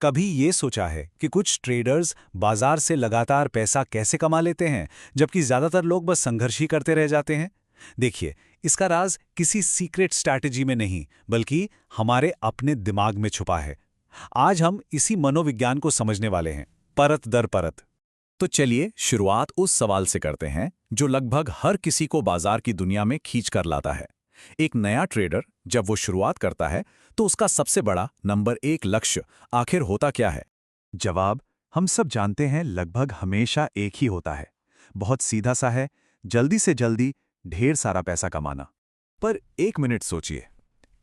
कभी ये सोचा है कि कुछ ट्रेडर्स बाजार से लगातार पैसा कैसे कमा लेते हैं, जबकि ज्यादातर लोग बस संघर्ष ही करते रह जाते हैं? देखिए, इसका राज किसी सीक्रेट स्ट्रैटेजी में नहीं, बल्कि हमारे अपने दिमाग में छुपा है। आज हम इसी मनोविज्ञान को समझने वाले हैं, परत दर परत। तो चलिए शुरुआत उस सवाल से करते हैं जो लगभग हर किसी को बाजार की दुनिया में खींच कर लाता है। एक नया ट्रेडर जब वो शुरुआत करता है तो उसका सबसे बड़ा नंबर एक लक्ष्य आखिर होता क्या है? जवाब हम सब जानते हैं, लगभग हमेशा एक ही होता है। बहुत सीधा सा है, जल्दी से जल्दी ढेर सारा पैसा कमाना। पर एक मिनट सोचिए,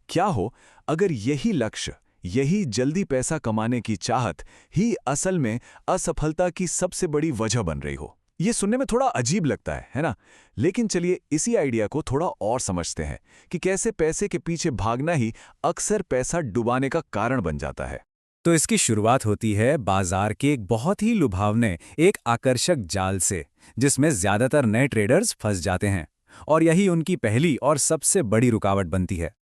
क्या हो अगर यही लक्ष्य, यही जल्दी पैसा कमाने की चाहत ही असल में असफलता की सबसे बड़ी वजह बन रही हो? ये सुनने में थोड़ा अजीब लगता है ना? लेकिन चलिए इसी आइडिया को थोड़ा और समझते हैं कि कैसे पैसे के पीछे भागना ही अक्सर पैसा डुबाने का कारण बन जाता है। तो इसकी शुरुआत होती है बाजार के एक बहुत ही लुभावने, एक आकर्षक जाल से, जिसमें ज्यादातर नए ट्रेडर्स फंस जाते हैं। और यही उनकी पहली और सबसे बड़ी रुकावट बनती है।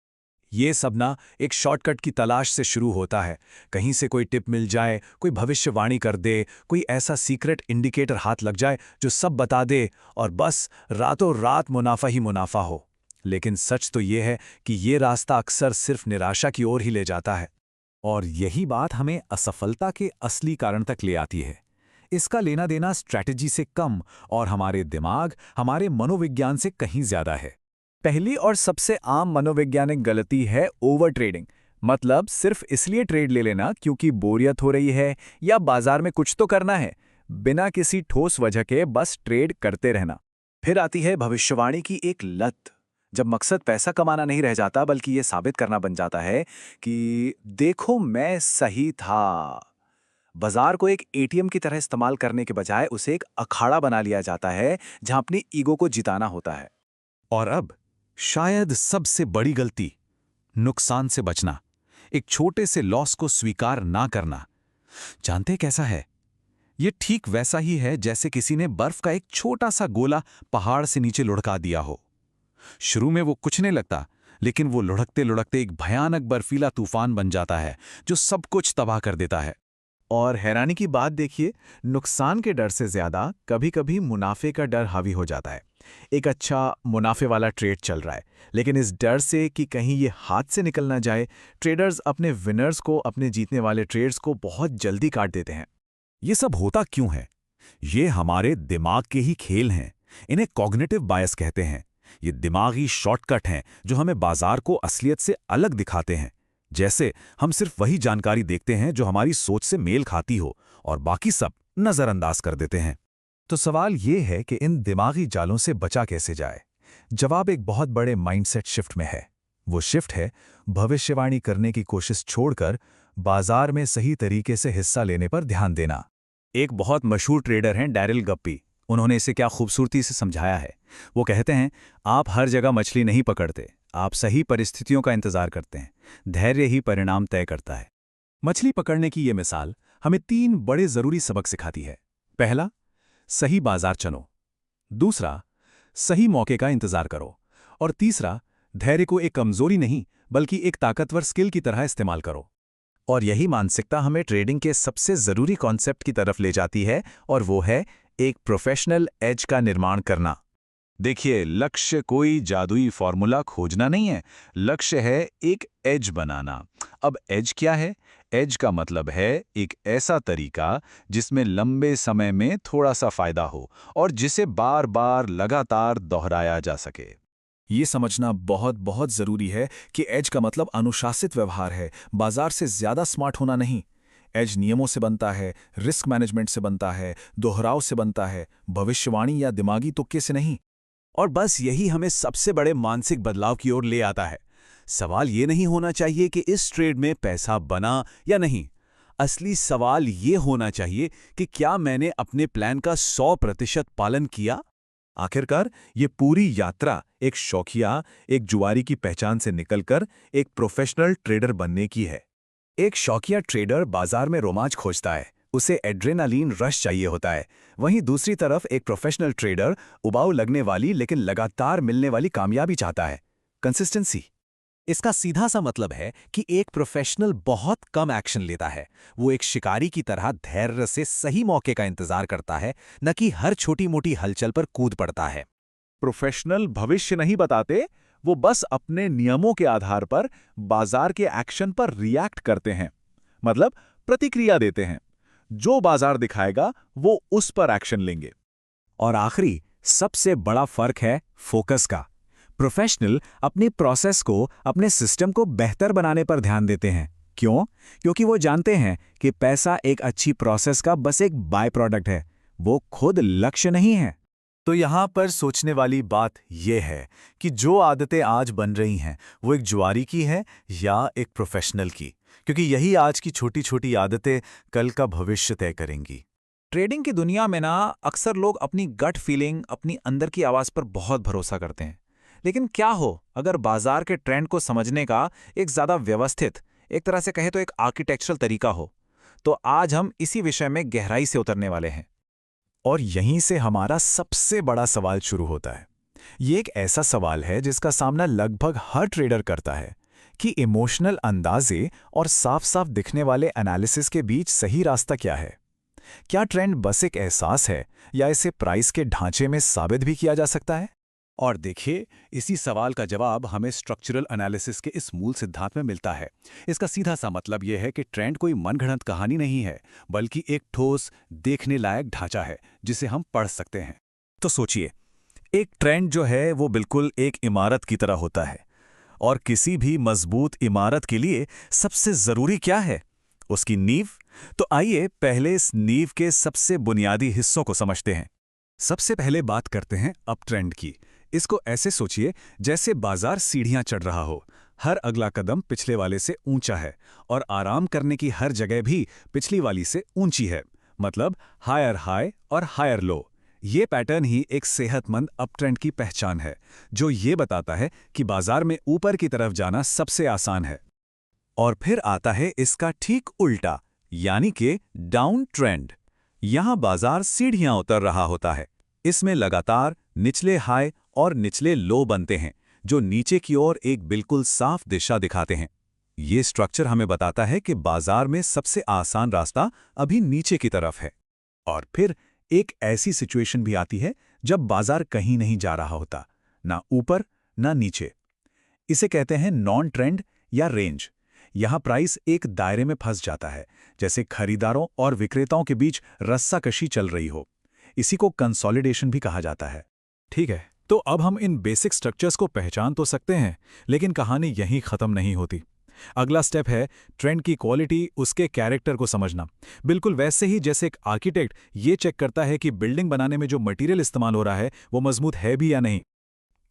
ये सब ना एक शॉर्टकट की तलाश से शुरू होता है। कहीं से कोई टिप मिल जाए, कोई भविष्यवाणी कर दे, कोई ऐसा सीक्रेट इंडिकेटर हाथ लग जाए जो सब बता दे, और बस रातों रात मुनाफा ही मुनाफा हो। लेकिन सच तो ये है कि ये रास्ता अक्सर सिर्फ निराशा की ओर ही ले जाता है। और यही बात हमें असफलता के असली कारण तक ले आती है। इसका लेना देना स्ट्रैटेजी से कम और हमारे दिमाग, हमारे मनोविज्ञान से कहीं ज्यादा है। पहली और सबसे आम मनोवैज्ञानिक गलती है ओवर ट्रेडिंग। मतलब सिर्फ इसलिए ट्रेड ले लेना क्योंकि बोरियत हो रही है या बाजार में कुछ तो करना है, बिना किसी ठोस वजह के बस ट्रेड करते रहना। फिर आती है भविष्यवाणी की एक लत। जब मकसद पैसा कमाना नहीं रह जाता बल्कि ये साबित करना बन जाता है कि देखो मैं सही था। बाजार को एक एटीएम की तरह इस्तेमाल करने के बजाय उसे एक अखाड़ा बना लिया जाता है जहां अपनी ईगो को जिताना होता है। और अब शायद सबसे बड़ी गलती, नुकसान से बचना, एक छोटे से लॉस को स्वीकार ना करना। जानते कैसा है? ये ठीक वैसा ही है जैसे किसी ने बर्फ का एक छोटा सा गोला पहाड़ से नीचे लुढ़का दिया हो। शुरू में वो कुछ नहीं लगता, लेकिन वो लुढ़कते लुढ़कते एक भयानक बर्फीला तूफान बन जाता है जो सब कुछ तबाह कर देता है। और हैरानी की बात देखिए, नुकसान के डर से ज्यादा कभी-कभी मुनाफे का डर हावी हो जाता है। एक अच्छा मुनाफे वाला ट्रेड चल रहा है, लेकिन इस डर से कि कहीं ये हाथ से निकल ना जाए, ट्रेडर्स अपने विनर्स को, अपने जीतने वाले ट्रेड्स को बहुत जल्दी काट देते हैं। ये सब होता क्यों है? ये हमारे दिमाग के ही खेल हैं। इन्हें कॉग्निटिव बायस कहते हैं। ये दिमागी शॉर्टकट हैं जो हमें बाजार को असलियत से अलग दिखाते हैं। जैसे हम सिर्फ वही जानकारी देखते हैं जो हमारी सोच से मेल खाती हो, और बाकी सब नजरअंदाज कर देते हैं। तो सवाल ये है कि इन दिमागी जालों से बचा कैसे जाए? जवाब एक बहुत बड़े माइंडसेट शिफ्ट में है। वो शिफ्ट है भविष्यवाणी करने की कोशिश छोड़कर बाजार में सही तरीके से हिस्सा लेने पर ध्यान देना। एक बहुत मशहूर ट्रेडर हैं डैरिल गप्पी। उन्होंने इसे क्या खूबसूरती से समझाया है। वो कहते हैं, आप हर जगह मछली नहीं पकड़ते, आप सही परिस्थितियों का इंतजार करते हैं। धैर्य ही परिणाम तय करता है। मछली पकड़ने की ये मिसाल हमें 3 बड़े जरूरी सबक सिखाती है। पहला, सही बाजार चुनो। दूसरा, सही मौके का इंतजार करो। और तीसरा, धैर्य को एक कमजोरी नहीं बल्कि एक ताकतवर स्किल की तरह इस्तेमाल करो। और यही मानसिकता हमें ट्रेडिंग के सबसे जरूरी कॉन्सेप्ट की तरफ ले जाती है, और वो है एक प्रोफेशनल एज का निर्माण करना। देखिए, लक्ष्य कोई जादुई फॉर्मूला खोजना नहीं है। लक्ष्य है एक एज बनाना। अब एज क्या है? एज का मतलब है एक ऐसा तरीका जिसमें लंबे समय में थोड़ा सा फायदा हो और जिसे बार बार लगातार दोहराया जा सके। ये समझना बहुत बहुत जरूरी है कि एज का मतलब अनुशासित व्यवहार है, बाजार से ज्यादा स्मार्ट होना नहीं। एज नियमों से बनता है, रिस्क मैनेजमेंट से बनता है, दोहराव से बनता है, भविष्यवाणी या दिमागी तुक्के से नहीं। और बस यही हमें सबसे बड़े मानसिक बदलाव की ओर ले आता है। सवाल ये नहीं होना चाहिए कि इस ट्रेड में पैसा बना या नहीं। असली सवाल ये होना चाहिए कि क्या मैंने अपने प्लान का 100% पालन किया। आखिरकार ये पूरी यात्रा एक शौकिया, एक जुआरी की पहचान से निकलकर एक प्रोफेशनल ट्रेडर बनने की है। एक शौकिया ट्रेडर बाजार में रोमांच खोजता है, उसे एड्रेनालीन रश चाहिए होता है। वहीं दूसरी तरफ एक प्रोफेशनल ट्रेडर उबाऊ लगने वाली लेकिन लगातार मिलने वाली कामयाबी चाहता है, कंसिस्टेंसी। इसका सीधा सा मतलब है कि एक प्रोफेशनल बहुत कम एक्शन लेता है। वो एक शिकारी की तरह धैर्य से सही मौके का इंतजार करता है, न कि हर छोटी-मोटी हलचल पर कूद पड़ता है। प्रोफेशनल भविष्य नहीं बताते, वो बस अपने नियमों के आधार पर बाजार के एक्शन पर रिएक्ट करते हैं, मतलब प्रतिक्रिया देते हैं। जो बाजार दिखाएगा वो उस पर एक्शन लेंगे। और आखिरी सबसे बड़ा फर्क है फोकस का। प्रोफेशनल अपनी प्रोसेस को, अपने सिस्टम को बेहतर बनाने पर ध्यान देते हैं। क्यों? क्योंकि वो जानते हैं कि पैसा एक अच्छी प्रोसेस का बस एक बाय प्रोडक्ट है, वो खुद लक्ष्य नहीं है। तो यहाँ पर सोचने वाली बात यह है कि जो आदतें आज बन रही हैं वो एक जुआरी की है या एक प्रोफेशनल की, क्योंकि यही आज की छोटी छोटी आदतें कल का भविष्य तय करेंगी। ट्रेडिंग की दुनिया में ना अक्सर लोग अपनी गट फीलिंग, अपनी अंदर की आवाज़ पर बहुत भरोसा करते हैं। लेकिन क्या हो अगर बाजार के ट्रेंड को समझने का एक ज़्यादा व्यवस्थित, एक तरह से कहे तो एक आर्किटेक्चरल तरीका हो? तो आज हम इसी विषय में गहराई से उतरने वाले हैं। और यहीं से हमारा सबसे बड़ा सवाल शुरू होता है। ये एक ऐसा सवाल है जिसका सामना लगभग हर ट्रेडर करता है कि इमोशनल अंदाजे और साफ साफ दिखने वाले एनालिसिस के बीच सही रास्ता क्या है। क्या ट्रेंड बस एक एहसास है या इसे प्राइस के ढांचे में साबित भी किया जा सकता है? और देखिए, इसी सवाल का जवाब हमें स्ट्रक्चरल एनालिसिस के इस मूल सिद्धांत में मिलता है। इसका सीधा सा मतलब यह है कि ट्रेंड कोई मनगढ़ंत कहानी नहीं है, बल्कि एक ठोस, देखने लायक ढांचा है जिसे हम पढ़ सकते हैं। तो सोचिए, एक ट्रेंड जो है वो बिल्कुल एक इमारत की तरह होता है, और किसी भी मजबूत इमारत के लिए सबसे जरूरी क्या है? उसकी नींव। तो आइए पहले इस नींव के सबसे बुनियादी हिस्सों को समझते हैं। सबसे पहले बात करते हैं अप ट्रेंड की। इसको ऐसे सोचिए जैसे बाजार सीढ़ियां चढ़ रहा हो। हर अगला कदम पिछले वाले से ऊंचा है, और आराम करने की हर जगह भी पिछली वाली से ऊंची है। मतलब हायर हाई और हायर लो। ये पैटर्न ही एक सेहतमंद अप ट्रेंड की पहचान है, जो ये बताता है कि बाजार में ऊपर की तरफ जाना सबसे आसान है। और फिर आता है इसका ठीक उल्टा, यानी कि डाउन ट्रेंड। यहां बाजार सीढ़ियां उतर रहा होता है। इसमें लगातार निचले हाई और निचले लो बनते हैं, जो नीचे की ओर एक बिल्कुल साफ दिशा दिखाते हैं। ये स्ट्रक्चर हमें बताता है कि बाजार में सबसे आसान रास्ता अभी नीचे की तरफ है। और फिर एक ऐसी सिचुएशन भी आती है जब बाजार कहीं नहीं जा रहा होता, ना ऊपर ना नीचे। इसे कहते हैं नॉन ट्रेंड या रेंज। यहां प्राइस एक दायरे में फंस जाता है, जैसे खरीदारों और विक्रेताओं के बीच रस्साकशी चल रही हो। इसी को कंसोलिडेशन भी कहा जाता है। ठीक है, तो अब हम इन बेसिक स्ट्रक्चर्स को पहचान तो सकते हैं, लेकिन कहानी यहीं खत्म नहीं होती। अगला स्टेप है ट्रेंड की क्वालिटी, उसके कैरेक्टर को समझना। बिल्कुल वैसे ही जैसे एक आर्किटेक्ट ये चेक करता है कि बिल्डिंग बनाने में जो मटेरियल इस्तेमाल हो रहा है वो मजबूत है भी या नहीं।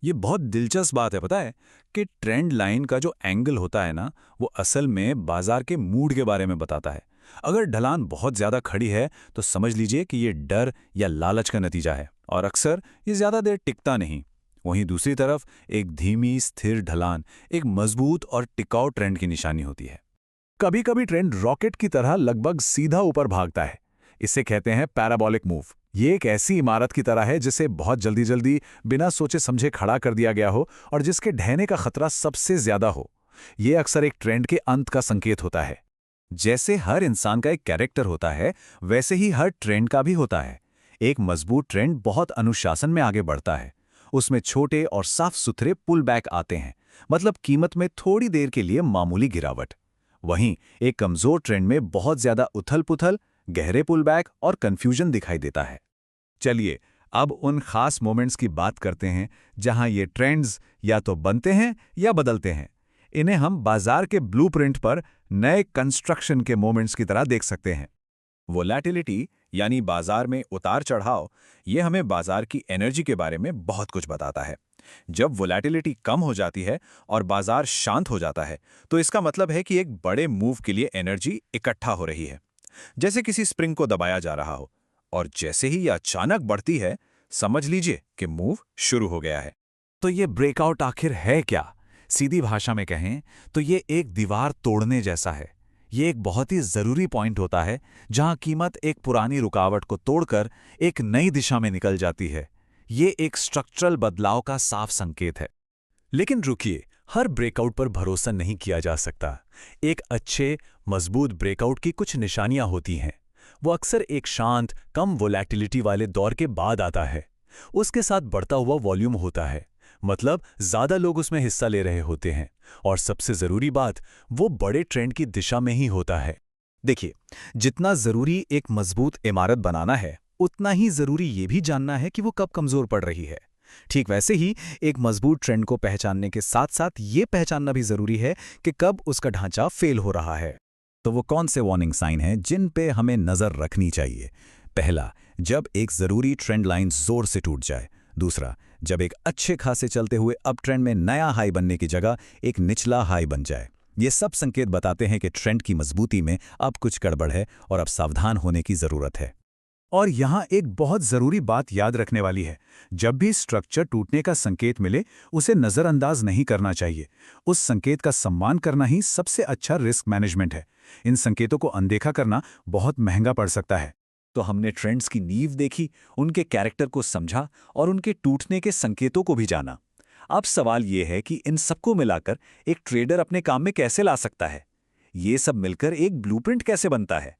ये बहुत दिलचस्प बात है, पता है कि ट्रेंड लाइन का जो एंगल होता है ना, वो असल में बाजार के मूड के बारे में बताता है। अगर ढलान बहुत ज्यादा खड़ी है तो समझ लीजिए कि ये डर या लालच का नतीजा है, और अक्सर ये ज्यादा देर टिकता नहीं। वहीं दूसरी तरफ एक धीमी स्थिर ढलान एक मजबूत और टिकाऊ ट्रेंड की निशानी होती है। कभी कभी ट्रेंड रॉकेट की तरह लगभग सीधा ऊपर भागता है। इसे कहते हैं पैराबोलिक मूव। ये एक ऐसी इमारत की तरह है जिसे बहुत जल्दी जल्दी बिना सोचे समझे खड़ा कर दिया गया हो, और जिसके ढहने का खतरा सबसे ज्यादा हो। ये अक्सर एक ट्रेंड के अंत का संकेत होता है। जैसे हर इंसान का एक कैरेक्टर होता है, वैसे ही हर ट्रेंड का भी होता है। एक मजबूत ट्रेंड बहुत अनुशासन में आगे बढ़ता है। उसमें छोटे और साफ सुथरे पुल बैक आते हैं, मतलब कीमत में थोड़ी देर के लिए मामूली गिरावट। वहीं एक कमजोर ट्रेंड में बहुत ज्यादा उथल पुथल, गहरे पुल बैक और कंफ्यूजन दिखाई देता है। चलिए अब उन खास मोमेंट्स की बात करते हैं जहां ये ट्रेंड्स या तो बनते हैं या बदलते हैं। इन्हें हम बाजार के ब्लूप्रिंट पर नए कंस्ट्रक्शन के मोमेंट्स की तरह देख सकते हैं। वोलैटिलिटी यानी बाजार में उतार चढ़ाव, ये हमें बाजार की एनर्जी के बारे में बहुत कुछ बताता है। जब वोलैटिलिटी कम हो जाती है और बाजार शांत हो जाता है, तो इसका मतलब है कि एक बड़े मूव के लिए एनर्जी इकट्ठा हो रही है, जैसे किसी स्प्रिंग को दबाया जा रहा हो। और जैसे ही यह अचानक बढ़ती है, समझ लीजिए कि मूव शुरू हो गया है। तो ये ब्रेकआउट आखिर है क्या? सीधी भाषा में कहें तो ये एक दीवार तोड़ने जैसा है। ये एक बहुत ही जरूरी पॉइंट होता है जहां कीमत एक पुरानी रुकावट को तोड़कर एक नई दिशा में निकल जाती है। ये एक स्ट्रक्चरल बदलाव का साफ संकेत है। लेकिन रुकिए, हर ब्रेकआउट पर भरोसा नहीं किया जा सकता। एक अच्छे, मजबूत ब्रेकआउट की कुछ निशानियां होती हैं। वो अक्सर एक शांत, कम वोलैटिलिटी वाले दौर के बाद आता है। उसके साथ बढ़ता हुआ वॉल्यूम होता है, मतलब ज़्यादा लोग उसमें हिस्सा ले रहे होते हैं। और सबसे ज़रूरी बात, वो बड़े ट्रेंड की दिशा में ही होता है। देखिए, जितना जरूरी एक मजबूत इमारत बनाना है, उतना ही जरूरी ये भी जानना है कि वो कब कमजोर पड़ रही है। ठीक वैसे ही एक मजबूत ट्रेंड को पहचानने के साथ साथ ये पहचानना भी जरूरी है कि कब उसका ढांचा फेल हो रहा है। तो वो कौन से वार्निंग साइन हैं जिन पे हमें नजर रखनी चाहिए? पहला, जब एक जरूरी ट्रेंड लाइन जोर से टूट जाए। दूसरा, जब एक अच्छे खासे चलते हुए अप ट्रेंड में नया हाई बनने की जगह एक निचला हाई बन जाए। ये सब संकेत बताते हैं कि ट्रेंड की मजबूती में अब कुछ गड़बड़ है और अब सावधान होने की जरूरत है। और यहाँ एक बहुत ज़रूरी बात याद रखने वाली है। जब भी स्ट्रक्चर टूटने का संकेत मिले, उसे नज़रअंदाज नहीं करना चाहिए। उस संकेत का सम्मान करना ही सबसे अच्छा रिस्क मैनेजमेंट है। इन संकेतों को अनदेखा करना बहुत महंगा पड़ सकता है। तो हमने ट्रेंड्स की नींव देखी, उनके कैरेक्टर को समझा और उनके टूटने के संकेतों को भी जाना। अब सवाल ये है कि इन सबको मिलाकर एक ट्रेडर अपने काम में कैसे ला सकता है? ये सब मिलकर एक ब्लूप्रिंट कैसे बनता है?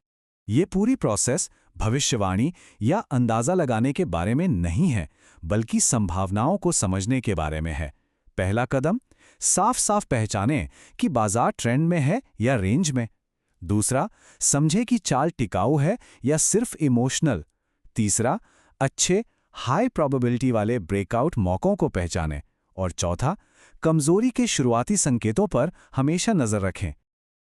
ये पूरी प्रोसेस भविष्यवाणी या अंदाज़ा लगाने के बारे में नहीं है, बल्कि संभावनाओं को समझने के बारे में है। पहला कदम, साफ साफ पहचानें कि बाजार ट्रेंड में है या रेंज में। दूसरा, समझे कि चाल टिकाऊ है या सिर्फ इमोशनल। तीसरा, अच्छे हाई प्रोबेबिलिटी वाले ब्रेकआउट मौकों को पहचानें। और चौथा, कमजोरी के शुरुआती संकेतों पर हमेशा नजर रखें।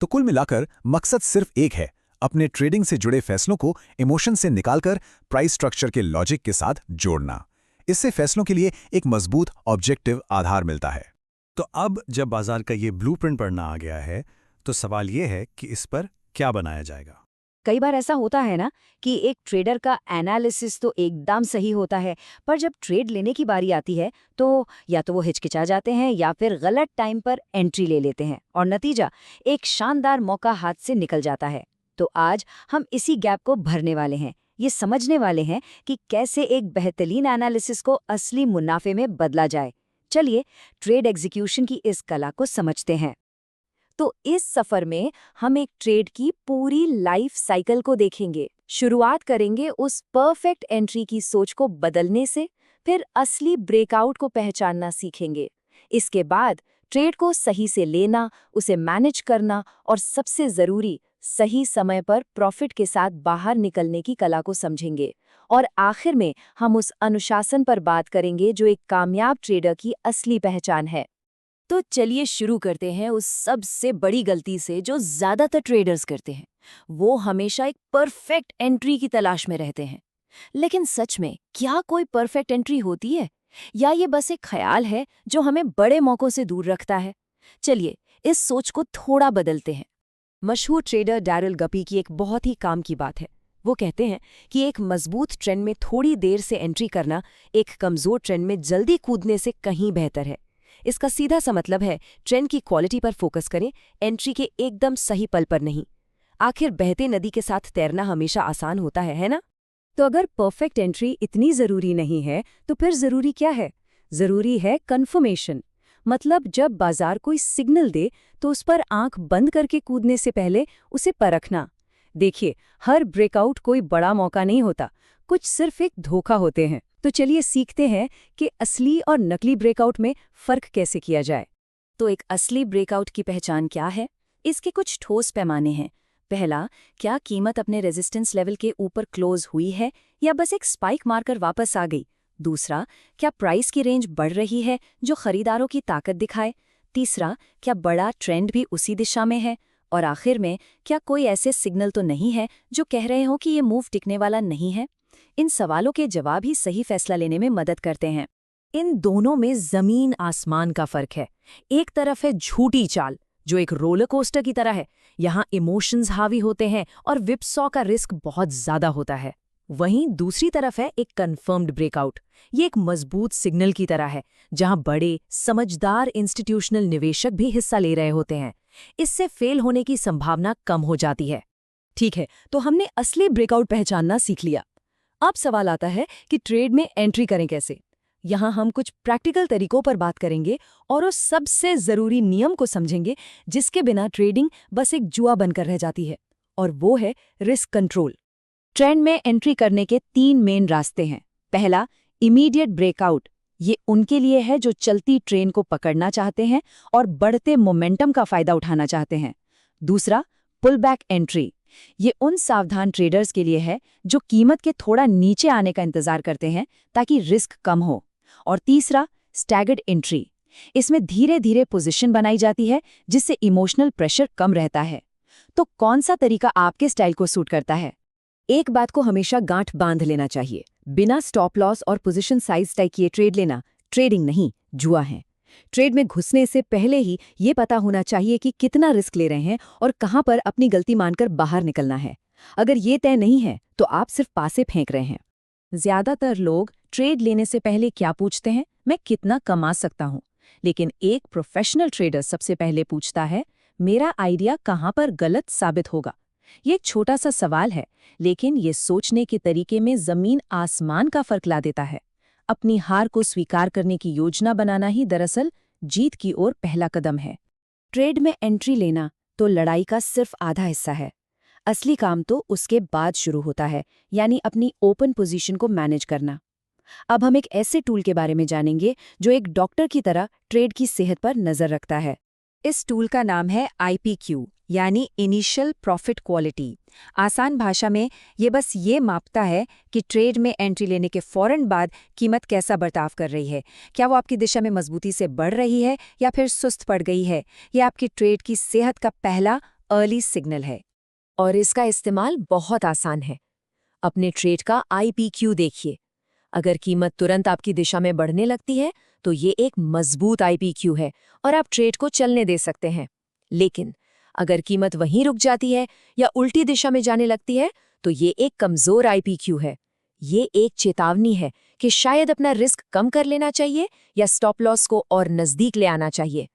तो कुल मिलाकर मकसद सिर्फ एक है, अपने ट्रेडिंग से जुड़े फैसलों को इमोशन से निकालकर प्राइस स्ट्रक्चर के लॉजिक के साथ जोड़ना। इससे फैसलों के लिए एक मजबूत ऑब्जेक्टिव आधार मिलता है। तो अब जब बाजार का ये ब्लूप्रिंट पढ़ना आ गया है, तो सवाल ये है कि इस पर क्या बनाया जाएगा। कई बार ऐसा होता है ना कि एक ट्रेडर का एनालिसिस तो एकदम सही होता है, पर जब ट्रेड लेने की बारी आती है तो या तो वो हिचकिचा जाते हैं या फिर गलत टाइम पर एंट्री ले लेते हैं और नतीजा एक शानदार मौका हाथ से निकल जाता है। तो आज हम इसी गैप को भरने वाले हैं, ये समझने वाले हैं कि कैसे एक बेहतरीन एनालिसिस को असली मुनाफे में बदला जाए। चलिए ट्रेड एग्जीक्यूशन की इस कला को समझते हैं। तो इस सफर में हम एक ट्रेड की पूरी लाइफ साइकिल को देखेंगे। शुरुआत करेंगे उस परफेक्ट एंट्री की सोच को बदलने से, फिर असली ब्रेकआउट को पहचानना सीखेंगे। इसके बाद ट्रेड को सही से लेना, उसे मैनेज करना और सबसे जरूरी सही समय पर प्रॉफिट के साथ बाहर निकलने की कला को समझेंगे। और आखिर में हम उस अनुशासन पर बात करेंगे जो एक कामयाब ट्रेडर की असली पहचान है। तो चलिए शुरू करते हैं उस सबसे बड़ी गलती से जो ज्यादातर ट्रेडर्स करते हैं। वो हमेशा एक परफेक्ट एंट्री की तलाश में रहते हैं। लेकिन सच में क्या कोई परफेक्ट एंट्री होती है, या ये बस एक ख्याल है जो हमें बड़े मौकों से दूर रखता है? चलिए इस सोच को थोड़ा बदलते हैं। मशहूर ट्रेडर डैरिल गपी की एक बहुत ही काम की बात है। वो कहते हैं कि एक मजबूत ट्रेंड में थोड़ी देर से एंट्री करना एक कमजोर ट्रेंड में जल्दी कूदने से कहीं बेहतर है। इसका सीधा सा मतलब है, ट्रेंड की क्वालिटी पर फोकस करें, एंट्री के एकदम सही पल पर नहीं। आखिर बहते नदी के साथ तैरना हमेशा आसान होता है ना? तो अगर परफेक्ट एंट्री इतनी जरूरी नहीं है तो फिर जरूरी क्या है? जरूरी है कन्फर्मेशन। मतलब जब बाजार कोई सिग्नल दे तो उस पर आंख बंद करके कूदने से पहले उसे परखना। देखिए, हर ब्रेकआउट कोई बड़ा मौका नहीं होता, कुछ सिर्फ एक धोखा होते हैं। तो चलिए सीखते हैं कि असली और नकली ब्रेकआउट में फर्क कैसे किया जाए। तो एक असली ब्रेकआउट की पहचान क्या है? इसके कुछ ठोस पैमाने हैं। पहला, क्या कीमत अपने रेजिस्टेंस लेवल के ऊपर क्लोज हुई है या बस एक स्पाइक मारकर वापस आ गई? दूसरा, क्या प्राइस की रेंज बढ़ रही है जो खरीदारों की ताकत दिखाए? तीसरा, क्या बड़ा ट्रेंड भी उसी दिशा में है? और आखिर में, क्या कोई ऐसे सिग्नल तो नहीं है जो कह रहे हो कि ये मूव टिकने वाला नहीं है? इन सवालों के जवाब ही सही फैसला लेने में मदद करते हैं। इन दोनों में जमीन आसमान का फर्क है। एक तरफ है झूठी चाल जो एक रोलर कोस्टर की तरह है, यहाँ इमोशंस हावी होते हैं और विपसॉ का रिस्क बहुत ज्यादा होता है। वहीं दूसरी तरफ है एक कंफर्म्ड ब्रेकआउट। ये एक मजबूत सिग्नल की तरह है जहां बड़े समझदार इंस्टीट्यूशनल निवेशक भी हिस्सा ले रहे होते हैं। इससे फेल होने की संभावना कम हो जाती है। ठीक है, तो हमने असली ब्रेकआउट पहचानना सीख लिया। अब सवाल आता है कि ट्रेड में एंट्री करें कैसे? यहाँ हम कुछ प्रैक्टिकल तरीकों पर बात करेंगे और उस सबसे ज़रूरी नियम को समझेंगे जिसके बिना ट्रेडिंग बस एक जुआ बनकर रह जाती है, और वो है रिस्क कंट्रोल। ट्रेंड में एंट्री करने के 3 मेन रास्ते हैं। पहला, इमीडिएट ब्रेकआउट। ये उनके लिए है जो चलती ट्रेन को पकड़ना चाहते हैं और बढ़ते मोमेंटम का फायदा उठाना चाहते हैं। दूसरा, पुल बैक एंट्री। ये उन सावधान ट्रेडर्स के लिए है जो कीमत के थोड़ा नीचे आने का इंतजार करते हैं ताकि रिस्क कम हो। और तीसरा, स्टैगर्ड एंट्री। इसमें धीरे धीरे पोजीशन बनाई जाती है जिससे इमोशनल प्रेशर कम रहता है। तो कौन सा तरीका आपके स्टाइल को सूट करता है? एक बात को हमेशा गांठ बांध लेना चाहिए, बिना स्टॉप लॉस और पोजीशन साइज तय किए ट्रेड लेना ट्रेडिंग नहीं, जुआ है। ट्रेड में घुसने से पहले ही ये पता होना चाहिए कि कितना रिस्क ले रहे हैं और कहां पर अपनी गलती मानकर बाहर निकलना है। अगर ये तय नहीं है तो आप सिर्फ पासे फेंक रहे हैं। ज्यादातर लोग ट्रेड लेने से पहले क्या पूछते हैं? मैं कितना कमा सकता हूं। लेकिन एक प्रोफेशनल ट्रेडर सबसे पहले पूछता है, मेरा आइडिया कहां पर गलत साबित होगा। ये एक छोटा सा सवाल है, लेकिन ये सोचने के तरीके में जमीन आसमान का फर्क ला देता है। अपनी हार को स्वीकार करने की योजना बनाना ही दरअसल जीत की ओर पहला कदम है। ट्रेड में एंट्री लेना तो लड़ाई का सिर्फ आधा हिस्सा है। असली काम तो उसके बाद शुरू होता है, यानी अपनी ओपन पोजीशन को मैनेज करना। अब हम एक ऐसे टूल के बारे में जानेंगे जो एक डॉक्टर की तरह ट्रेड की सेहत पर नजर रखता है। इस टूल का नाम है IPQ, यानी इनिशियल प्रॉफिट क्वालिटी। आसान भाषा में ये बस ये मापता है कि ट्रेड में एंट्री लेने के फौरन बाद कीमत कैसा बर्ताव कर रही है। क्या वो आपकी दिशा में मजबूती से बढ़ रही है या फिर सुस्त पड़ गई है। ये आपकी ट्रेड की सेहत का पहला अर्ली सिग्नल है। और इसका इस्तेमाल बहुत आसान है। अपने ट्रेड का IPQ देखिए। अगर कीमत तुरंत आपकी दिशा में बढ़ने लगती है तो ये एक मजबूत IPQ है और आप ट्रेड को चलने दे सकते हैं। लेकिन अगर कीमत वहीं रुक जाती है या उल्टी दिशा में जाने लगती है तो ये एक कमजोर IPQ है। ये एक चेतावनी है कि शायद अपना रिस्क कम कर लेना चाहिए या स्टॉप लॉस को और नजदीक ले आना चाहिए।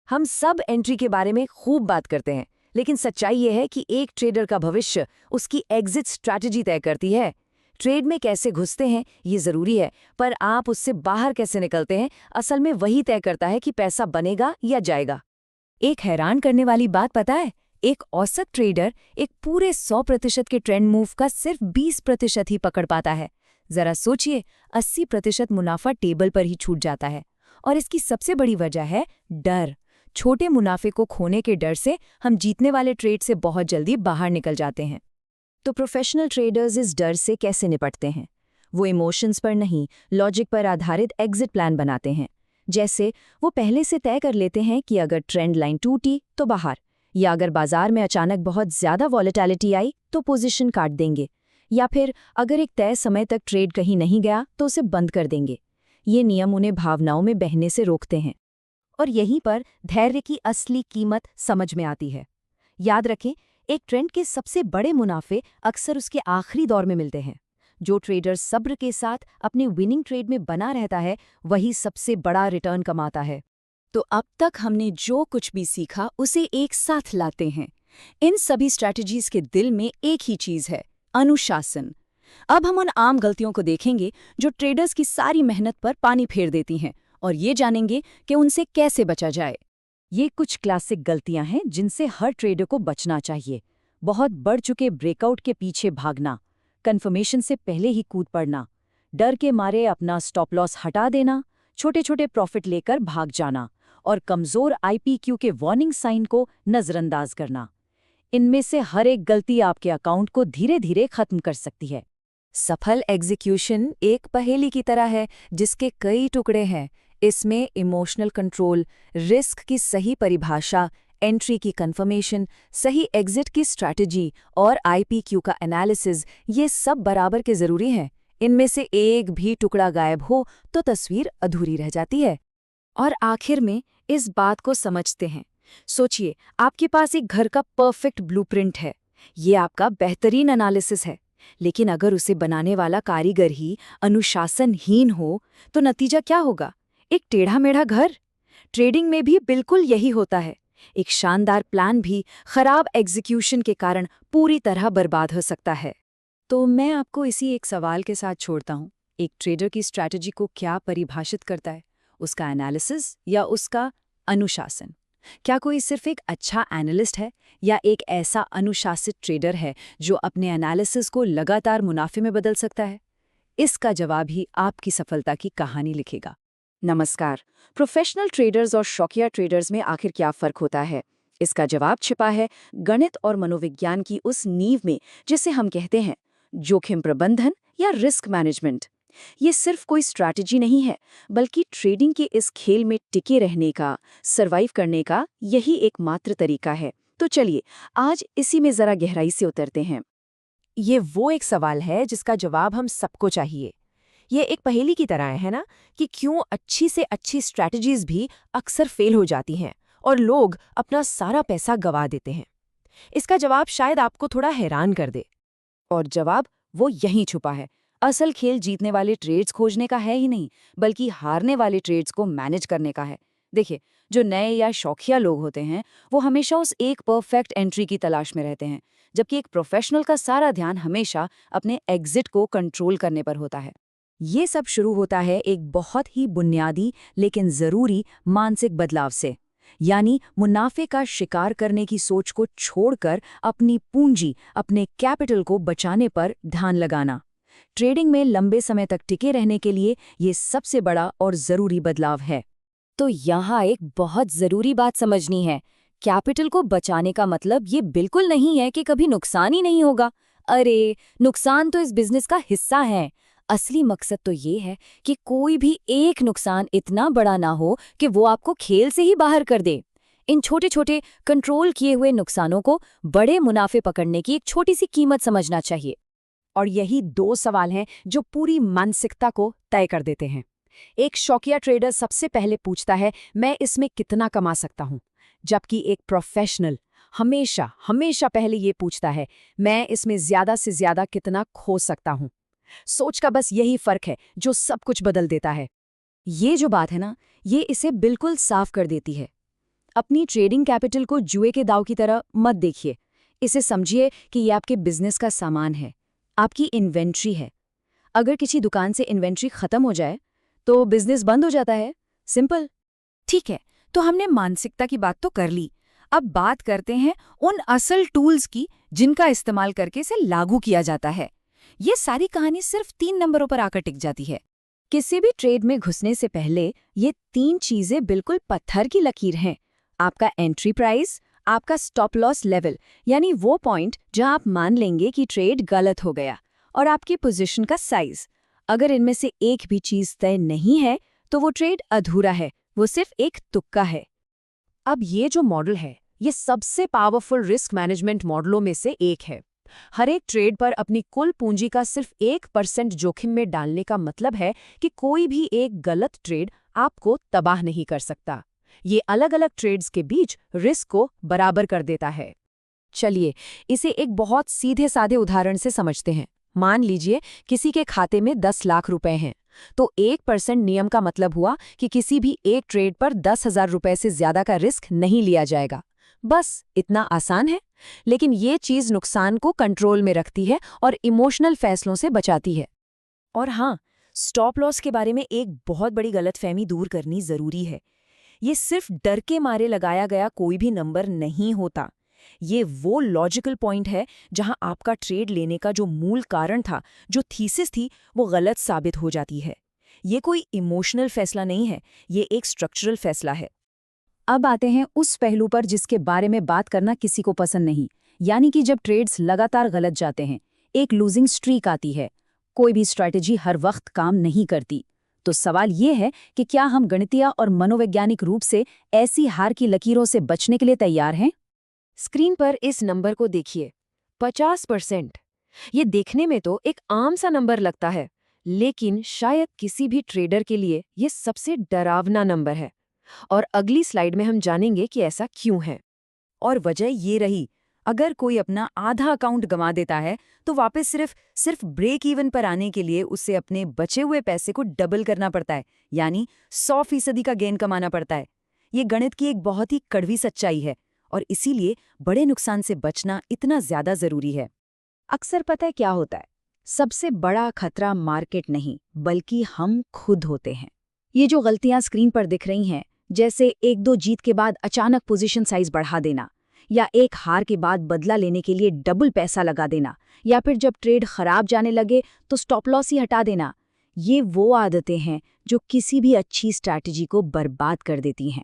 हम सब एंट्री के बारे में खूब बात करते हैं, लेकिन सच्चाई ये है कि एक ट्रेडर का भविष्य उसकी एग्जिट स्ट्रैटेजी तय करती है। ट्रेड में कैसे घुसते हैं ये जरूरी है, पर आप उससे बाहर कैसे निकलते हैं असल में वही तय करता है कि पैसा बनेगा या जाएगा। एक हैरान करने वाली बात पता है, एक औसत ट्रेडर एक पूरे 100% के ट्रेंड मूव का सिर्फ 20% ही पकड़ पाता है। जरा सोचिए, 80% मुनाफा टेबल पर ही छूट जाता है। और इसकी सबसे बड़ी वजह है डर। छोटे मुनाफे को खोने के डर से हम जीतने वाले ट्रेड से बहुत जल्दी बाहर निकल जाते हैं। तो प्रोफेशनल ट्रेडर्स इस डर से कैसे निपटते हैं? वो इमोशंस पर नहीं, लॉजिक पर आधारित एग्जिट प्लान बनाते हैं। जैसे वो पहले से तय कर लेते हैं कि अगर ट्रेंड लाइन टूटी तो बाहर, या अगर बाजार में अचानक बहुत ज्यादा वॉलेटिलिटी आई तो पोजीशन काट देंगे, या फिर अगर एक तय समय तक ट्रेड कहीं नहीं गया तो उसे बंद कर देंगे। ये नियम उन्हें भावनाओं में बहने से रोकते हैं। और यहीं पर धैर्य की असली कीमत समझ में आती है। याद रखें, एक ट्रेंड के सबसे बड़े मुनाफे अक्सर उसके आखिरी दौर में मिलते हैं। जो ट्रेडर सब्र के साथ अपने विनिंग ट्रेड में बना रहता है वही सबसे बड़ा रिटर्न कमाता है। तो अब तक हमने जो कुछ भी सीखा उसे एक साथ लाते हैं। इन सभी स्ट्रैटेजीज के दिल में एक ही चीज है, अनुशासन। अब हम उन आम गलतियों को देखेंगे जो ट्रेडर्स की सारी मेहनत पर पानी फेर देती हैं और ये जानेंगे कि उनसे कैसे बचा जाए। ये कुछ क्लासिक गलतियां हैं जिनसे हर ट्रेडर को बचना चाहिए। बहुत बढ़ चुके ब्रेकआउट के पीछे भागना, कन्फर्मेशन से पहले ही कूद पड़ना, डर के मारे अपना स्टॉप लॉस हटा देना, छोटे छोटे प्रॉफिट लेकर भाग जाना और कमजोर IPQ के वार्निंग साइन को नजरअंदाज करना। इनमें से हर एक गलती आपके अकाउंट को धीरे धीरे खत्म कर सकती है। सफल एग्जीक्यूशन एक पहेली की तरह है जिसके कई टुकड़े हैं। इसमें इमोशनल कंट्रोल, रिस्क की सही परिभाषा, एंट्री की कंफर्मेशन, सही एग्जिट की स्ट्रैटेजी और IPQ का एनालिसिस, ये सब बराबर के जरूरी हैं। इनमें से एक भी टुकड़ा गायब हो तो तस्वीर अधूरी रह जाती है। और आखिर में इस बात को समझते हैं। सोचिए, आपके पास एक घर का परफेक्ट ब्लूप्रिंट है। ये आपका बेहतरीन एनालिसिस है, लेकिन अगर उसे बनाने वाला कारीगर ही अनुशासनहीन हो तो नतीजा क्या होगा? एक टेढ़ा मेढ़ा घर। ट्रेडिंग में भी बिल्कुल यही होता है। एक शानदार प्लान भी खराब एग्जीक्यूशन के कारण पूरी तरह बर्बाद हो सकता है। तो मैं आपको इसी एक सवाल के साथ छोड़ता हूँ। एक ट्रेडर की स्ट्रैटेजी को क्या परिभाषित करता है? उसका एनालिसिस या उसका अनुशासन? क्या कोई सिर्फ एक अच्छा एनालिस्ट है या एक ऐसा अनुशासित ट्रेडर है जो अपने एनालिसिस को लगातार मुनाफे में बदल सकता है? इसका जवाब ही आपकी सफलता की कहानी लिखेगा। नमस्कार। प्रोफेशनल ट्रेडर्स और शौकिया ट्रेडर्स में आखिर क्या फर्क होता है? इसका जवाब छिपा है गणित और मनोविज्ञान की उस नींव में जिसे हम कहते हैं जोखिम प्रबंधन या रिस्क मैनेजमेंट। ये सिर्फ कोई स्ट्रैटेजी नहीं है, बल्कि ट्रेडिंग के इस खेल में टिके रहने का, सरवाइव करने का यही एकमात्र तरीका है। तो चलिए आज इसी में जरा गहराई से उतरते हैं। ये वो एक सवाल है जिसका जवाब हम सबको चाहिए। ये एक पहेली की तरह है ना, कि क्यों अच्छी से अच्छी स्ट्रैटेजीज भी अक्सर फेल हो जाती हैं और लोग अपना सारा पैसा गंवा देते हैं। इसका जवाब शायद आपको थोड़ा हैरान कर दे। और जवाब वो यहीं छुपा है। असल खेल जीतने वाले ट्रेड्स खोजने का है ही नहीं, बल्कि हारने वाले ट्रेड्स को मैनेज करने का है। देखिए, जो नए या शौकिया लोग होते हैं वो हमेशा उस एक परफेक्ट एंट्री की तलाश में रहते हैं, जबकि एक प्रोफेशनल का सारा ध्यान हमेशा अपने एग्जिट को कंट्रोल करने पर होता है। ये सब शुरू होता है एक बहुत ही बुनियादी लेकिन ज़रूरी मानसिक बदलाव से, यानी मुनाफे का शिकार करने की सोच को छोड़कर अपनी पूंजी, अपने कैपिटल को बचाने पर ध्यान लगाना। ट्रेडिंग में लंबे समय तक टिके रहने के लिए ये सबसे बड़ा और ज़रूरी बदलाव है। तो यहाँ एक बहुत ज़रूरी बात समझनी है। कैपिटल को बचाने का मतलब ये बिल्कुल नहीं है कि कभी नुकसान ही नहीं होगा। अरे, नुकसान तो इस बिजनेस का हिस्सा है। असली मकसद तो ये है कि कोई भी एक नुकसान इतना बड़ा ना हो कि वो आपको खेल से ही बाहर कर दे। इन छोटे छोटे कंट्रोल किए हुए नुकसानों को बड़े मुनाफे पकड़ने की एक छोटी सी कीमत समझना चाहिए। और यही दो सवाल हैं जो पूरी मानसिकता को तय कर देते हैं। एक शौकिया ट्रेडर सबसे पहले पूछता है, मैं इसमें कितना कमा सकता हूं, जबकि एक प्रोफेशनल हमेशा पहले ये पूछता है, मैं इसमें ज्यादा से ज्यादा कितना खो सकता हूं। सोच का बस यही फर्क है जो सब कुछ बदल देता है। ये जो बात है ना, ये इसे बिल्कुल साफ कर देती है। अपनी ट्रेडिंग कैपिटल को जुए के दांव की तरह मत देखिए। इसे समझिए कि ये आपके बिजनेस का सामान है, आपकी इन्वेंट्री है। अगर किसी दुकान से इन्वेंट्री खत्म हो जाए तो बिजनेस बंद हो जाता है। सिंपल। ठीक है, तो हमने मानसिकता की बात तो कर ली। अब बात करते हैं उन असल टूल्स की जिनका इस्तेमाल करके इसे लागू किया जाता है। ये सारी कहानी सिर्फ 3 नंबरों पर आकर टिक जाती है। किसी भी ट्रेड में घुसने से पहले ये 3 चीजें बिल्कुल पत्थर की लकीर हैं। आपका एंट्री प्राइस, आपका स्टॉप लॉस लेवल यानी वो पॉइंट जहां आप मान लेंगे कि ट्रेड गलत हो गया, और आपकी पोजीशन का साइज। अगर इनमें से एक भी चीज तय नहीं है तो वो ट्रेड अधूरा है, वो सिर्फ एक तुक्का है। अब ये जो मॉडल है, ये सबसे पावरफुल रिस्क मैनेजमेंट मॉडलों में से एक है। हर एक ट्रेड पर अपनी कुल पूंजी का सिर्फ 1% जोखिम में डालने का मतलब है कि कोई भी एक गलत ट्रेड आपको तबाह नहीं कर सकता। ये अलग अलग ट्रेड्स के बीच रिस्क को बराबर कर देता है। चलिए इसे एक बहुत सीधे साधे उदाहरण से समझते हैं। मान लीजिए किसी के खाते में 10 लाख रुपए हैं, तो 1% नियम का मतलब हुआ कि किसी भी एक ट्रेड पर 10,000 रुपए से ज्यादा का रिस्क नहीं लिया जाएगा। बस इतना आसान है, लेकिन ये चीज नुकसान को कंट्रोल में रखती है और इमोशनल फैसलों से बचाती है। और हाँ, स्टॉप लॉस के बारे में एक बहुत बड़ी गलतफहमी दूर करनी जरूरी है। ये सिर्फ डर के मारे लगाया गया कोई भी नंबर नहीं होता। ये वो लॉजिकल पॉइंट है जहां आपका ट्रेड लेने का जो मूल कारण था, जो थीसिस थी, वो गलत साबित हो जाती है। ये कोई इमोशनल फैसला नहीं है, ये एक स्ट्रक्चरल फैसला है। अब आते हैं उस पहलू पर जिसके बारे में बात करना किसी को पसंद नहीं, यानी कि जब ट्रेड्स लगातार गलत जाते हैं, एक लूजिंग स्ट्रीक आती है। कोई भी स्ट्रैटेजी हर वक्त काम नहीं करती। तो सवाल ये है कि क्या हम गणितीय और मनोवैज्ञानिक रूप से ऐसी हार की लकीरों से बचने के लिए तैयार हैं? स्क्रीन पर इस नंबर को देखिए, 50%। ये देखने में तो एक आम सा नंबर लगता है, लेकिन शायद किसी भी ट्रेडर के लिए ये सबसे डरावना नंबर है। और अगली स्लाइड में हम जानेंगे कि ऐसा क्यों है। और वजह ये रही, अगर कोई अपना आधा अकाउंट गंवा देता है तो वापस सिर्फ ब्रेक इवन पर आने के लिए उसे अपने बचे हुए पैसे को डबल करना पड़ता है, यानी 100% का गेन कमाना पड़ता है। ये गणित की एक बहुत ही कड़वी सच्चाई है और इसीलिए बड़े नुकसान से बचना इतना ज्यादा जरूरी है। अक्सर पता है क्या होता है, सबसे बड़ा खतरा मार्केट नहीं बल्कि हम खुद होते हैं। ये जो गलतियां स्क्रीन पर दिख रही हैं, जैसे एक दो जीत के बाद अचानक पोजीशन साइज बढ़ा देना, या एक हार के बाद बदला लेने के लिए डबल पैसा लगा देना, या फिर जब ट्रेड खराब जाने लगे तो स्टॉप लॉस ही हटा देना, ये वो आदतें हैं जो किसी भी अच्छी स्ट्रैटेजी को बर्बाद कर देती हैं।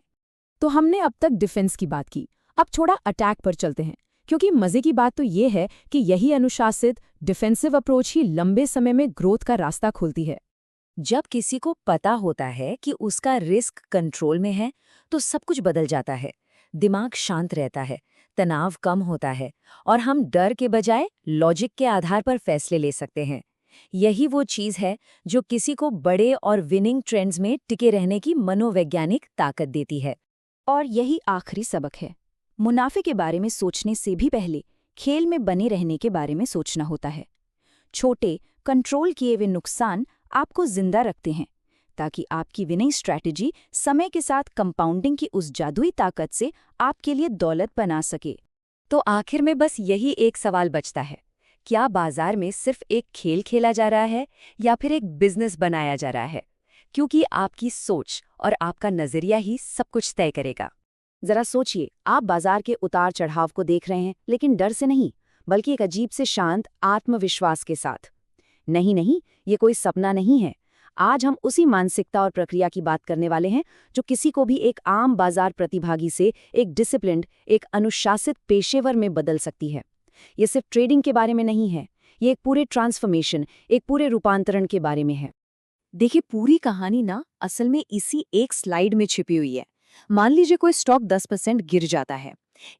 तो हमने अब तक डिफेंस की बात की, अब थोड़ा अटैक पर चलते हैं, क्योंकि मजे की बात तो ये है कि यही अनुशासित डिफेंसिव अप्रोच ही लंबे समय में ग्रोथ का रास्ता खोलती है। जब किसी को पता होता है कि उसका रिस्क कंट्रोल में है, तो सब कुछ बदल जाता है। दिमाग शांत रहता है, तनाव कम होता है, और हम डर के बजाय लॉजिक के आधार पर फैसले ले सकते हैं। यही वो चीज़ है जो किसी को बड़े और विनिंग ट्रेंड्स में टिके रहने की मनोवैज्ञानिक ताकत देती है। और यही आखिरी सबक है। मुनाफे के बारे में सोचने से भी पहले खेल में बने रहने के बारे में सोचना होता है। छोटे, कंट्रोल किए हुए नुकसान आपको जिंदा रखते हैं, ताकि आपकी विनिंग स्ट्रैटेजी समय के साथ कंपाउंडिंग की उस जादुई ताकत से आपके लिए दौलत बना सके। तो आखिर में बस यही एक सवाल बचता है, क्या बाजार में सिर्फ एक खेल खेला जा रहा है या फिर एक बिजनेस बनाया जा रहा है? क्योंकि आपकी सोच और आपका नजरिया ही सब कुछ तय करेगा। जरा सोचिए, आप बाजार के उतार चढ़ाव को देख रहे हैं, लेकिन डर से नहीं, बल्कि एक अजीब से शांत आत्मविश्वास के साथ। नहीं, ये कोई सपना नहीं है। आज हम उसी मानसिकता और प्रक्रिया की बात करने वाले हैं जो किसी को भी एक आम बाजार प्रतिभागी से एक डिसिप्लिन्ड, एक अनुशासित पेशेवर में बदल सकती है। ये सिर्फ ट्रेडिंग के बारे में नहीं है, ये एक पूरे ट्रांसफॉर्मेशन, एक पूरे रूपांतरण के बारे में है। देखिए, पूरी कहानी ना असल में इसी एक स्लाइड में छिपी हुई है। मान लीजिए कोई स्टॉक 10% गिर जाता है।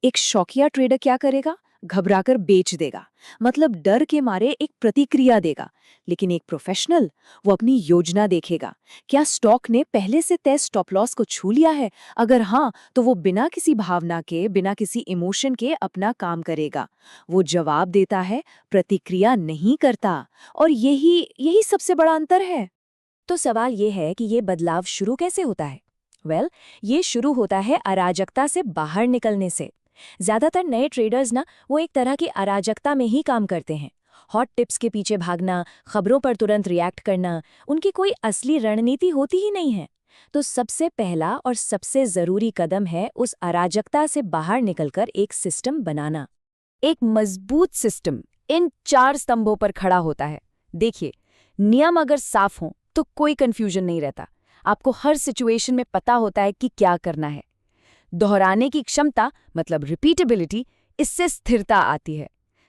एक शौकिया ट्रेडर क्या करेगा? घबराकर बेच देगा, मतलब डर के मारे एक प्रतिक्रिया देगा। लेकिन एक प्रोफेशनल, वो अपनी योजना देखेगा। क्या स्टॉक ने पहले से तय स्टॉप लॉस को छू लिया है? अगर हाँ, तो वो बिना किसी भावना के, बिना किसी इमोशन के अपना काम करेगा। वो जवाब देता है, प्रतिक्रिया नहीं करता। और यही सबसे बड़ा अंतर है। तो सवाल ये है कि ये बदलाव शुरू कैसे होता है? ये शुरू होता है अराजकता से बाहर निकलने से। ज्यादातर नए ट्रेडर्स ना वो एक तरह की अराजकता में ही काम करते हैं। हॉट टिप्स के पीछे भागना, खबरों पर तुरंत रिएक्ट करना, उनकी कोई असली रणनीति होती ही नहीं है। तो सबसे पहला और सबसे जरूरी कदम है उस अराजकता से बाहर निकलकर एक सिस्टम बनाना। एक मजबूत सिस्टम इन 4 स्तंभों पर खड़ा होता है। देखिए, नियम अगर साफ हों तो कोई कंफ्यूजन नहीं रहता। आपको हर सिचुएशन में पता होता है कि क्या करना है। दोहराने की क्षमता, मतलब रिपीटेबिलिटी, इससे स्थिरता आती है।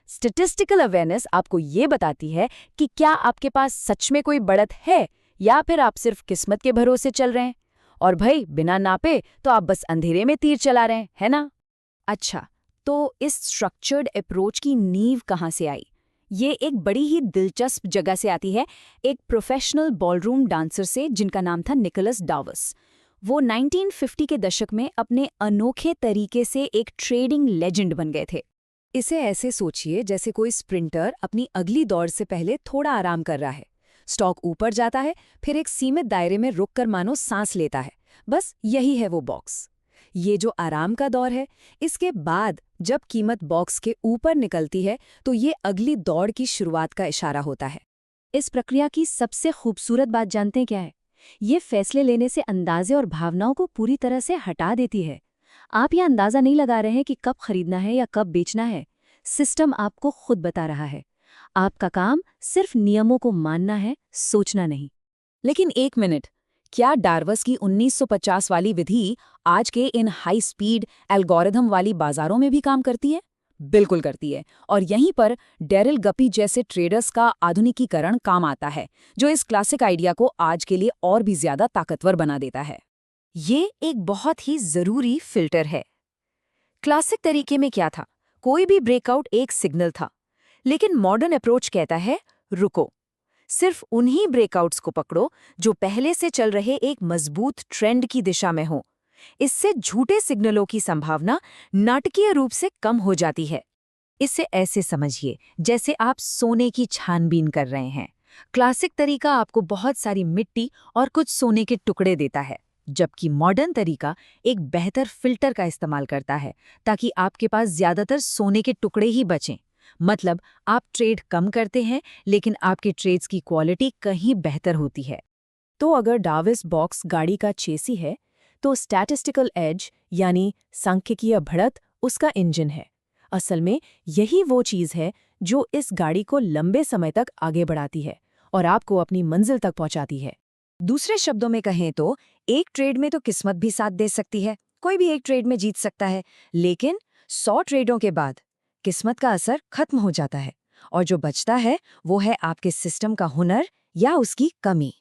स्टैटिस्टिकल अवेयरनेस आपको ये बताती है कि क्या आपके पास सच में कोई बढ़त है या फिर आप सिर्फ किस्मत के भरोसे चल रहे हैं। और भाई, बिना नापे तो आप बस अंधेरे में तीर चला रहे हैं, है ना? अच्छा, तो इस स्ट्रक्चर्ड अप्रोच की नींव कहाँ से आई? ये एक बड़ी ही दिलचस्प जगह से आती है, एक प्रोफेशनल बॉलरूम डांसर से जिनका नाम था निकोलस डावस। वो 1950 के दशक में अपने अनोखे तरीके से एक ट्रेडिंग लेजेंड बन गए थे। इसे ऐसे सोचिए जैसे कोई स्प्रिंटर अपनी अगली दौड़ से पहले थोड़ा आराम कर रहा है। स्टॉक ऊपर जाता है, फिर एक सीमित दायरे में रुककर मानो सांस लेता है। बस यही है वो बॉक्स। ये जो आराम का दौर है, इसके बाद जब कीमत बॉक्स के ऊपर निकलती है तो ये अगली दौड़ की शुरुआत का इशारा होता है। इस प्रक्रिया की सबसे खूबसूरत बात जानते हैं क्या है? ये फैसले लेने से अंदाजे और भावनाओं को पूरी तरह से हटा देती है। आप यह अंदाजा नहीं लगा रहे हैं कि कब खरीदना है या कब बेचना है। सिस्टम आपको खुद बता रहा है। आपका काम सिर्फ नियमों को मानना है, सोचना नहीं। लेकिन एक मिनट, क्या डार्वस की 1950 वाली विधि आज के इन हाई स्पीड एल्गोरिथम वाली बाजारों में भी काम करती है? बिल्कुल करती है। और यहीं पर डेरिल गपी जैसे ट्रेडर्स का आधुनिकीकरण काम आता है, जो इस क्लासिक आइडिया को आज के लिए और भी ज्यादा ताकतवर बना देता है। ये एक बहुत ही जरूरी फिल्टर है। क्लासिक तरीके में क्या था? कोई भी ब्रेकआउट एक सिग्नल था। लेकिन मॉडर्न अप्रोच कहता है, रुको, सिर्फ उन्हीं ब्रेकआउट्स को पकड़ो जो पहले से चल रहे एक मजबूत ट्रेंड की दिशा में हो। इससे झूठे सिग्नलों की संभावना नाटकीय रूप से कम हो जाती है। इसे ऐसे समझिए जैसे आप सोने की छानबीन कर रहे हैं। क्लासिक तरीका आपको बहुत सारी मिट्टी और कुछ सोने के टुकड़े देता है, जबकि मॉडर्न तरीका एक बेहतर फिल्टर का इस्तेमाल करता है ताकि आपके पास ज्यादातर सोने के टुकड़े ही बचें। मतलब आप ट्रेड कम करते हैं लेकिन आपके ट्रेड्स की क्वालिटी कहीं बेहतर होती है। तो अगर डाविस बॉक्स गाड़ी का चेसी है तो स्टैटिस्टिकल एज यानी सांख्यिकीय बढ़त उसका इंजन है। असल में यही वो चीज़ है जो इस गाड़ी को लंबे समय तक आगे बढ़ाती है और आपको अपनी मंजिल तक पहुंचाती है। दूसरे शब्दों में कहें तो एक ट्रेड में तो किस्मत भी साथ दे सकती है, कोई भी एक ट्रेड में जीत सकता है, लेकिन 100 ट्रेडों के बाद किस्मत का असर खत्म हो जाता है और जो बचता है वो है आपके सिस्टम का हुनर या उसकी कमी।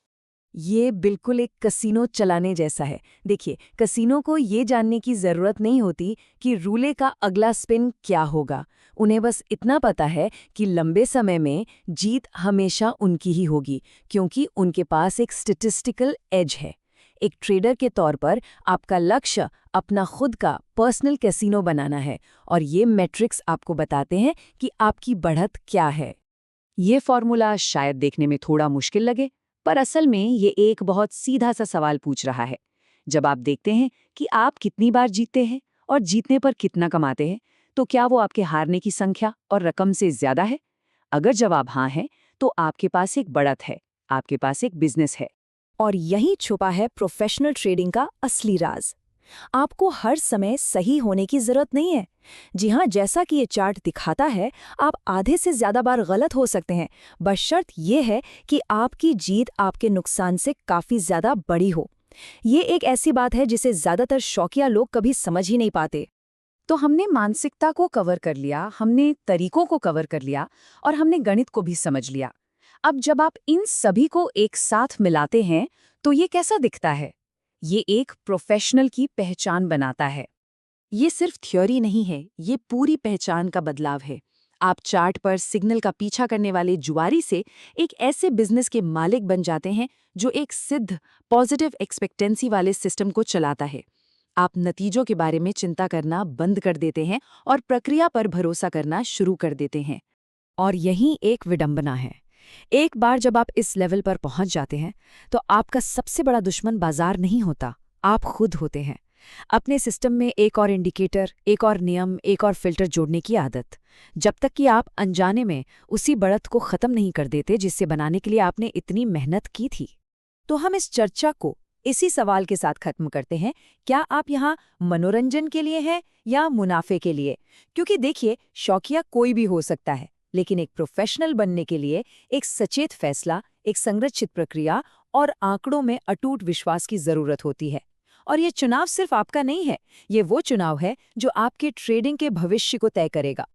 ये बिल्कुल एक कसीनो चलाने जैसा है। देखिए, कसीनो को ये जानने की ज़रूरत नहीं होती कि रूले का अगला स्पिन क्या होगा। उन्हें बस इतना पता है कि लंबे समय में जीत हमेशा उनकी ही होगी, क्योंकि उनके पास एक स्टैटिस्टिकल एज है। एक ट्रेडर के तौर पर आपका लक्ष्य अपना खुद का पर्सनल कैसीनो बनाना है और ये मैट्रिक्स आपको बताते हैं कि आपकी बढ़त क्या है। ये फॉर्मूला शायद देखने में थोड़ा मुश्किल लगे, पर असल में ये एक बहुत सीधा सा सवाल पूछ रहा है। जब आप देखते हैं कि आप कितनी बार जीतते हैं और जीतने पर कितना कमाते हैं, तो क्या वो आपके हारने की संख्या और रकम से ज्यादा है? अगर जवाब हाँ है, तो आपके पास एक बढ़त है, आपके पास एक बिजनेस है। और यहीं छुपा है प्रोफेशनल ट्रेडिंग का असली राज। आपको हर समय सही होने की जरूरत नहीं है। जी हाँ, जैसा कि ये चार्ट दिखाता है, आप आधे से ज्यादा बार गलत हो सकते हैं, बशर्त ये है कि आपकी जीत आपके नुकसान से काफी ज्यादा बड़ी हो। ये एक ऐसी बात है जिसे ज्यादातर शौकिया लोग कभी समझ ही नहीं पाते। तो हमने मानसिकता को कवर कर लिया, हमने तरीकों को कवर कर लिया और हमने गणित को भी समझ लिया। अब जब आप इन सभी को एक साथ मिलाते हैं तो ये कैसा दिखता है? ये एक प्रोफेशनल की पहचान बनाता है। ये सिर्फ थ्योरी नहीं है, ये पूरी पहचान का बदलाव है। आप चार्ट पर सिग्नल का पीछा करने वाले जुआरी से एक ऐसे बिजनेस के मालिक बन जाते हैं जो एक सिद्ध पॉजिटिव एक्सपेक्टेंसी वाले सिस्टम को चलाता है। आप नतीजों के बारे में चिंता करना बंद कर देते हैं और प्रक्रिया पर भरोसा करना शुरू कर देते हैं। और यही एक विडंबना है। एक बार जब आप इस लेवल पर पहुंच जाते हैं तो आपका सबसे बड़ा दुश्मन बाजार नहीं होता, आप खुद होते हैं। अपने सिस्टम में एक और इंडिकेटर, एक और नियम, एक और फिल्टर जोड़ने की आदत, जब तक कि आप अनजाने में उसी बढ़त को खत्म नहीं कर देते जिससे बनाने के लिए आपने इतनी मेहनत की थी। तो हम इस चर्चा को इसी सवाल के साथ खत्म करते हैं, क्या आप यहाँ मनोरंजन के लिए हैं या मुनाफे के लिए? क्योंकि देखिए, शौकिया कोई भी हो सकता है, लेकिन एक प्रोफेशनल बनने के लिए एक सचेत फैसला, एक संरचित प्रक्रिया और आंकड़ों में अटूट विश्वास की जरूरत होती है। और ये चुनाव सिर्फ आपका नहीं है, ये वो चुनाव है जो आपके ट्रेडिंग के भविष्य को तय करेगा।